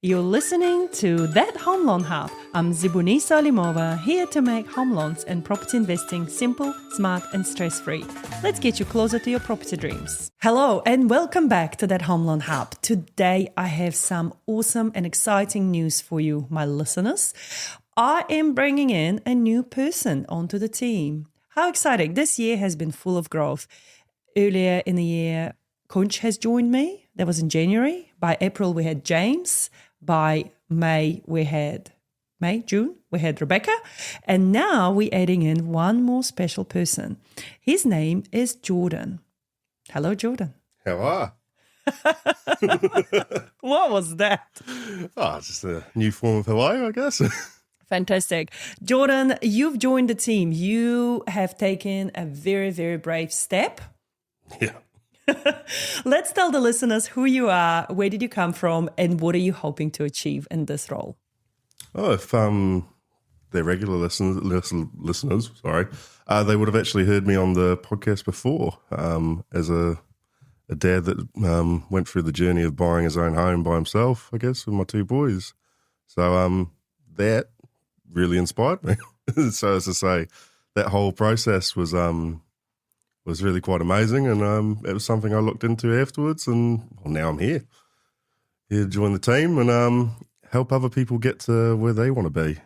You're listening to That Home Loan Hub. I'm Zebunisso, here to make home loans and property investing simple, smart and stress-free. Let's get you closer to your property dreams. Hello and welcome back to That Home Loan Hub. Today I have some awesome and exciting news for you, my listeners. I am bringing in a new person onto the team. How exciting. This year has been full of growth. Earlier in the year, Kunch has joined me. That was in January. By April, we had James. By June, we had Rebecca. And now we're adding in one more special person. His name is Jordan. Hello, Jordan. How are? What was that? Oh, just a new form of hello, I guess. Fantastic. Jordan, you've joined the team. You have taken a very, very brave step. Yeah. Let's tell the listeners who you are, where did you come from, and what are you hoping to achieve in this role? Oh, if they're regular listeners, they would have actually heard me on the podcast before as a dad that went through the journey of buying his own home by himself, I guess, with my two boys. So that really inspired me. So as I say, that whole process was really quite amazing, and it was something I looked into afterwards, and now I'm here to join the team and help other people get to where they want to be.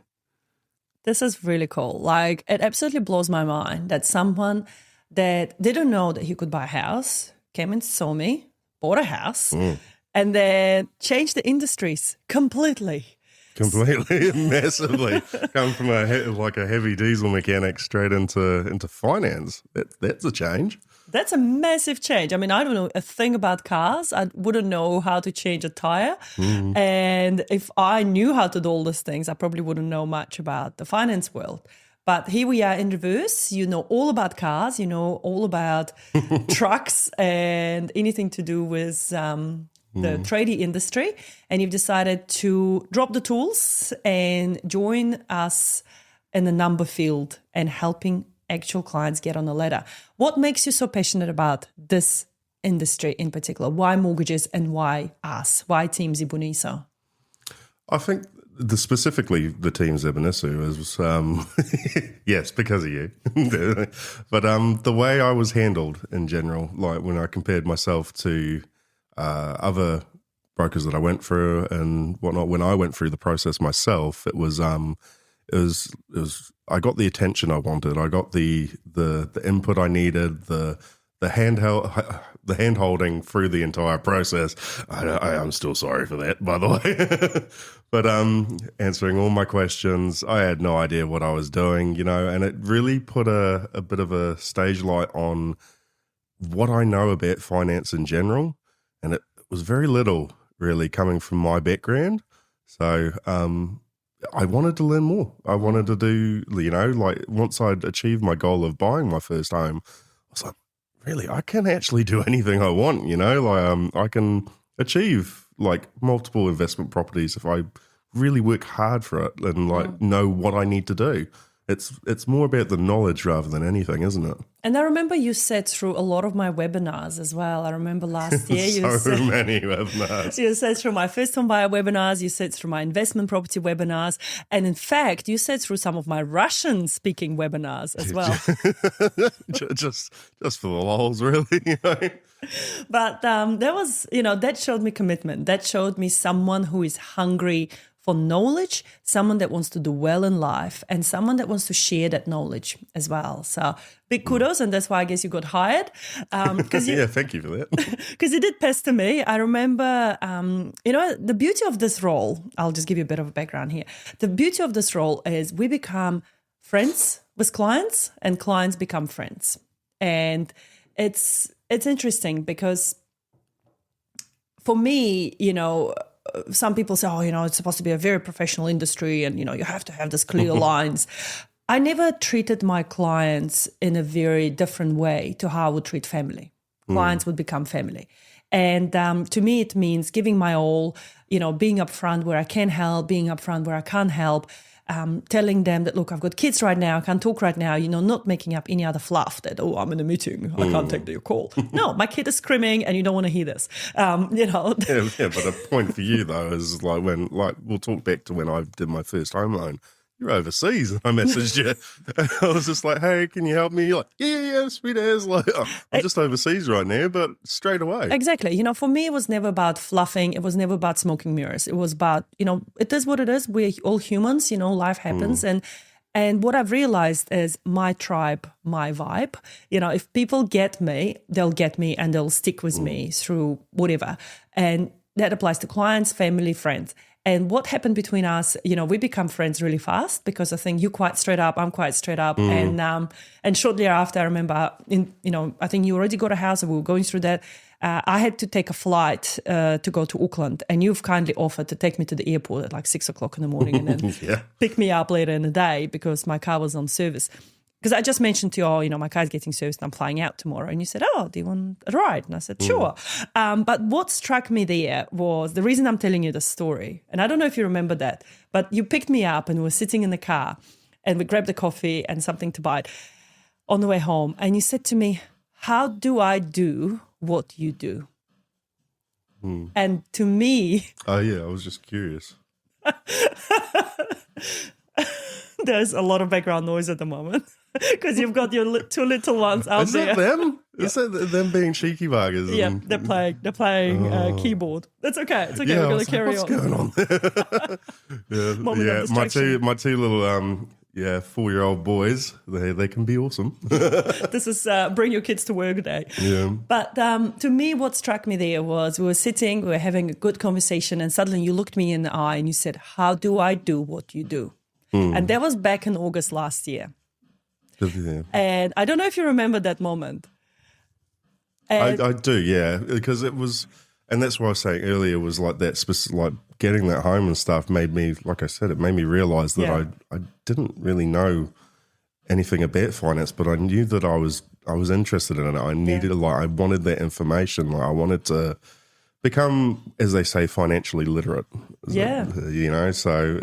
This is really cool. Like, it absolutely blows my mind that someone that didn't know that he could buy a house came and saw me, bought a house, and then changed the industries completely. Completely, massively. Come from a heavy diesel mechanic straight into finance. That's a change. That's a massive change. I mean, I don't know a thing about cars. I wouldn't know how to change a tire. And if I knew how to do all these things, I probably wouldn't know much about the finance world. But here we are in reverse. You know all about cars. You know all about trucks and anything to do with the tradie industry, and you've decided to drop the tools and join us in the number field and helping actual clients get on the ladder. What makes you so passionate about this industry in particular? Why mortgages and why us? Why Team Zebunisso? I think specifically the Team Zebunisso is, yes, because of you. But the way I was handled in general, like when I compared myself to other brokers that I went through and whatnot, when I went through the process myself, it was I got the attention I wanted. I got the input I needed, the hand holding through the entire process. I'm still sorry for that, by the way. But answering all my questions, I had no idea what I was doing, and it really put a bit of a stage light on what I know about finance in general. And it was very little really coming from my background. So I wanted to learn more. I wanted to do, once I'd achieved my goal of buying my first home, I was like, really, I can actually do anything I want, I can achieve multiple investment properties if I really work hard for it and know what I need to do. It's more about the knowledge rather than anything, isn't it? And I remember you sat through a lot of my webinars as well. I remember last year many webinars. You sat through my first home buyer webinars, you sat through my investment property webinars, and in fact, you sat through some of my Russian speaking webinars as well. just for the lols, really. But that was, that showed me commitment. That showed me someone who is hungry for knowledge, someone that wants to do well in life, and someone that wants to share that knowledge as well. So big kudos, and that's why I guess you got hired. Yeah, thank you for that. Because you did pester me. I remember, the beauty of this role, I'll just give you a bit of a background here. The beauty of this role is we become friends with clients and clients become friends. And it's interesting because for me, some people say, it's supposed to be a very professional industry and, you have to have this clear lines. I never treated my clients in a very different way to how I would treat family. Clients would become family. And to me, it means giving my all, being upfront where I can help, being upfront where I can't help, telling them that, look, I've got kids right now, I can't talk right now, not making up any other fluff that, oh, I'm in a meeting, I can't take your call. No, my kid is screaming and you don't want to hear this. Yeah, but a point for you, though, is like we'll talk back to when I did my first home loan. You're overseas, and I messaged you. I was just like, hey, can you help me? You're like, yeah, sweet as. Like, I'm just overseas right now, but straight away. Exactly. For me, it was never about fluffing. It was never about smoking mirrors. It was about, it is what it is. We're all humans, life happens. And what I've realized is my tribe, my vibe. If people get me, they'll get me and they'll stick with me through whatever. And that applies to clients, family, friends. And what happened between us, we become friends really fast because I think you're quite straight up, I'm quite straight up. And shortly after, I remember, I think you already got a house and we were going through that. I had to take a flight to go to Auckland, and you've kindly offered to take me to the airport at like 6 o'clock in the morning and then pick me up later in the day because my car was on service. Because I just mentioned to you, my car's getting serviced and I'm flying out tomorrow. And you said, oh, do you want a ride? And I said, sure. But what struck me there was the reason I'm telling you the story. And I don't know if you remember that, but you picked me up and we were sitting in the car and we grabbed a coffee and something to buy on the way home. And you said to me, how do I do what you do? And to me... Oh, yeah, I was just curious. There's a lot of background noise at the moment because you've got your two little ones out there. Is that them? Is that them being cheeky buggers? Yeah, they're playing keyboard. That's okay. It's okay. Yeah, We're going to carry what's on. going on there? My two little 4-year-old boys. They can be awesome. This is bring your kids to work day. Yeah. But to me, what struck me there was we were sitting, we were having a good conversation, and suddenly you looked me in the eye and you said, "How do I do what you do?" And that was back in August last year. Yeah. And I don't know if you remember that moment. I do, yeah, because it was, and that's what I was saying earlier, was like that, like getting that home and stuff made me, like I said, it made me realize that I didn't really know anything about finance, but I knew that I was interested in it. I needed, I wanted that information. Like I wanted to become, as they say, financially literate. So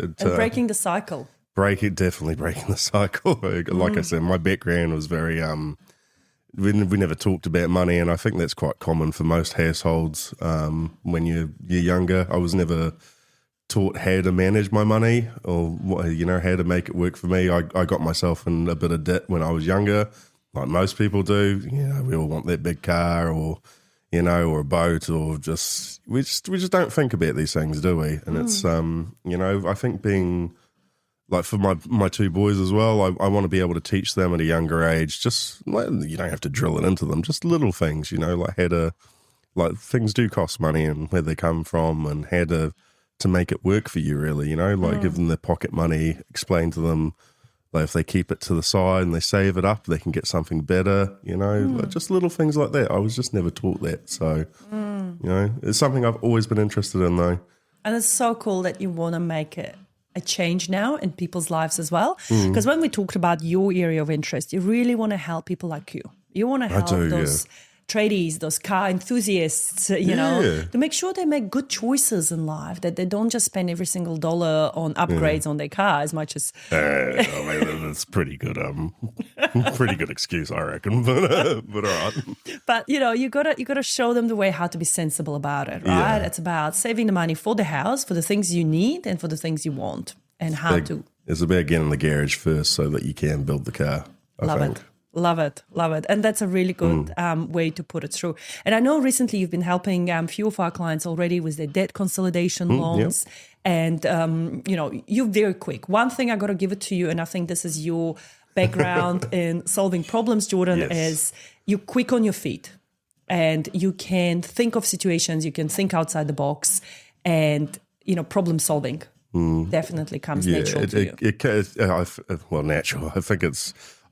and breaking the cycle. Definitely breaking the cycle. Like I said, my background was very, we never talked about money, and I think that's quite common for most households. When you're younger, I was never taught how to manage my money or how to make it work for me. I got myself in a bit of debt when I was younger, like most people do. We all want that big car or a boat, or we just don't think about these things, do we? And it's I think being like for my two boys as well, I want to be able to teach them at a younger age. Just you don't have to drill it into them. Just little things, like how to, like things do cost money and where they come from and how to make it work for you. Really, give them their pocket money. Explain to them like if they keep it to the side and they save it up, they can get something better. Like just little things like that. I was just never taught that. So it's something I've always been interested in, though. And it's so cool that you want to make it a change now in people's lives as well. Because when we talked about your area of interest, you really want to help people like you. You want to help those tradies, those car enthusiasts, to make sure they make good choices in life, that they don't just spend every single dollar on upgrades on their car as much as... that's pretty good. Pretty good excuse, I reckon, but all right. But, you gotta show them the way how to be sensible about it, right? It's about saving the money for the house, for the things you need and for the things you want, and how to... It's about getting the garage first so that you can build the car, I think. Love it. And that's a really good way to put it through. And I know recently you've been helping a few of our clients already with their debt consolidation loans. Yep. And, you're very quick. One thing I got to give it to you, and I think this is your background in solving problems, Jordan, is you're quick on your feet. And you can think of situations, you can think outside the box, and, problem solving definitely comes natural to you. Natural. I think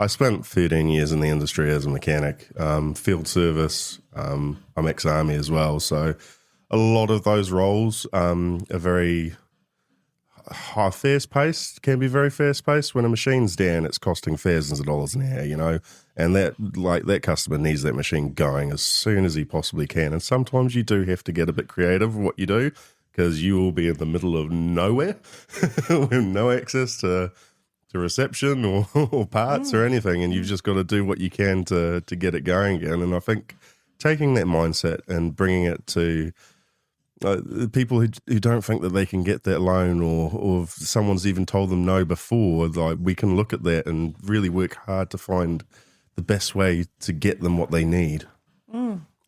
I spent 13 years in the industry as a mechanic, field service. I'm ex-army as well. So a lot of those roles are very fast-paced, can be very fast-paced. When a machine's down, it's costing thousands of dollars an hour, and that customer needs that machine going as soon as he possibly can. And sometimes you do have to get a bit creative with what you do because you will be in the middle of nowhere with no access to reception or parts or anything, and you've just got to do what you can to get it going again. And I think taking that mindset and bringing it to people who don't think that they can get that loan, or if someone's even told them no before, like, we can look at that and really work hard to find the best way to get them what they need.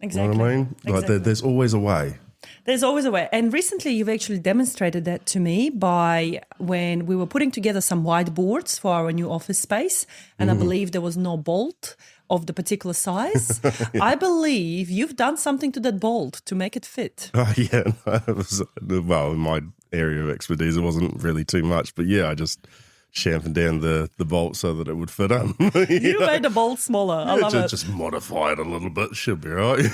Exactly. You know what I mean? Like, there's always a way. There's always a way. And recently you've actually demonstrated that to me by when we were putting together some whiteboards for our new office space. And I believe there was no bolt of the particular size. I believe you've done something to that bolt to make it fit. Yeah. Well, in my area of expertise, it wasn't really too much. But yeah, I just chamfered down the bolt so that it would fit on. You made the bolt smaller. I love it. Just modify it a little bit. Should be right.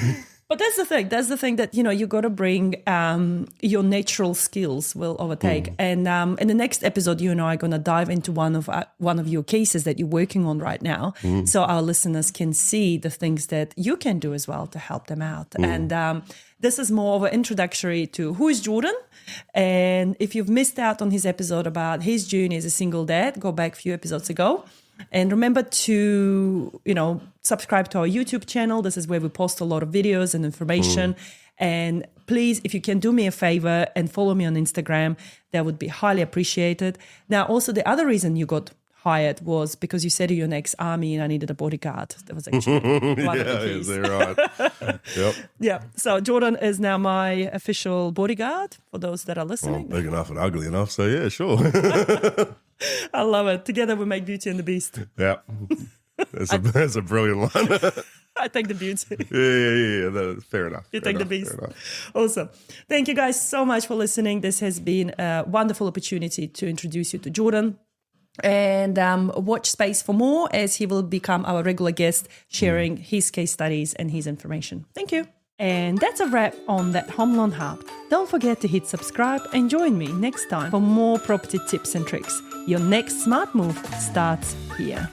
But that's the thing. That's the thing that, you got to bring your natural skills will overtake. And in the next episode, you and I are going to dive into one of your cases that you're working on right now. So our listeners can see the things that you can do as well to help them out. And this is more of an introductory to who is Jordan. And if you've missed out on his episode about his journey as a single dad, go back a few episodes ago. And remember to, subscribe to our YouTube channel. This is where we post a lot of videos and information. And please, if you can do me a favor and follow me on Instagram, that would be highly appreciated. Now, also the other reason you got hired was because you said to your ex-army and I needed a bodyguard. That was actually one of the keys. Yeah, right. Yep. Yeah. So Jordan is now my official bodyguard for those that are listening. Well, big enough and ugly enough, so yeah, sure. I love it. Together we make Beauty and the Beast. Yeah. That's a brilliant line. I take the beauty. Yeah. Fair enough. You take the beast. Awesome. Thank you guys so much for listening. This has been a wonderful opportunity to introduce you to Jordan. And watch Space for more, as he will become our regular guest, sharing his case studies and his information. Thank you. And that's a wrap on That Home Loan Hub. Don't forget to hit subscribe and join me next time for more property tips and tricks. Your next smart move starts here.